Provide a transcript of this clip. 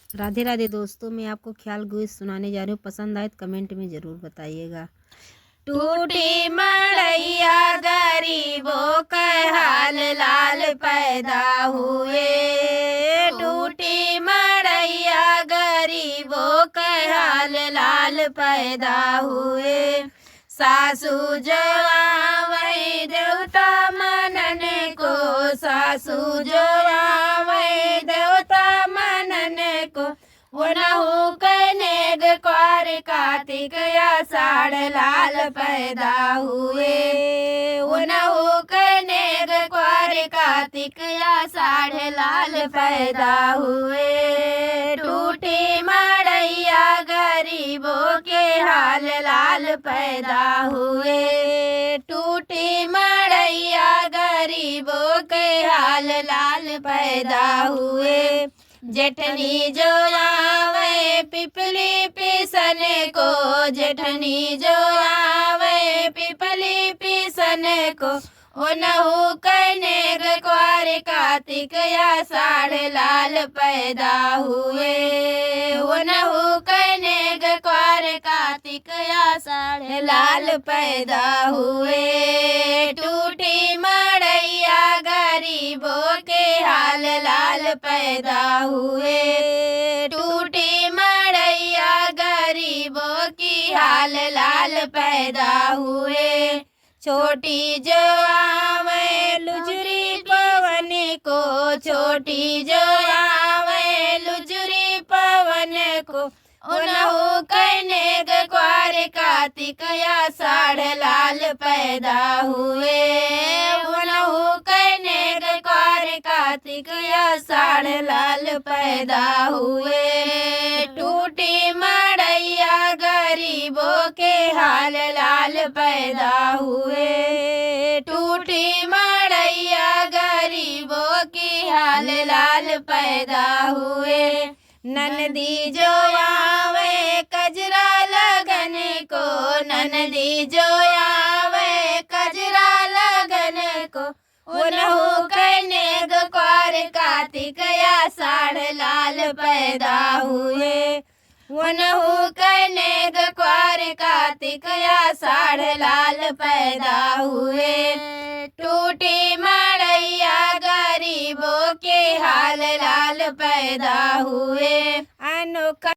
राधे राधे दोस्तों, मैं आपको ख्याल गुइस सुनाने जा रही हूँ। पसंद आए तो कमेंट में ज़रूर बताइएगा। टूटी मड़ैया गरीबों के हाल लाल पैदा हुए। टूटी मड़ैया गरीबों के हाल लाल पैदा हुए। सासू जो आवे देवता मनने को, सासू जो आवे देवता मनने को। उनहु कनेग क्वार कार्तिक आषाढ़ लाल पैदा हुए। उनहु कनेग क्वार कार्तिक आषाढ़ लाल पैदा हुए। टूटी मड़ैया गरीबों के हाल लाल पैदा हुए। टूटी मड़ैया गरीबों के हाल लाल पैदा हुए। जेठनी जो आवे पिपली पीसन को, जेठनी जो आवे पिपली पीसन को। उनहु कनेग क्वार कार्तिक आषाढ़ लाल पैदा हुए। उनहु कनेग क्वार कार्तिक आषाढ़ लाल पैदा हुए। टूटी मड़ैया गरीबों के हाल लाल पैदा हुए। टूटी मड़ैया गरीबों की हाल लाल पैदा हुए। छोटी जो आवे लुजरी पवन को, छोटी जो आवे लुजरी पवन को। उनहु कनेग क्वार कार्तिक आषाढ़ लाल पैदा हुए। उनहु कनेग क्वार कार्तिक आषाढ़ लाल पैदा हुए। टूटी मड़ैया गरीबों के हाल लाल पैदा हुए। टूटी मड़ैया गरीबों की हाल लाल पैदा हुए। ननदी जो आवे कजरा लगन को, ननदी जो आवे कजरा लगन को। उनहु कनेग क्वार कार्तिक आषाढ़ लाल पैदा हुए। उनहु कनेग क्वार कार्तिक आषाढ़ लाल पैदा हुए। टूटी मड़ैया गरीबों के हाल लाल पैदा हुए। अनोखा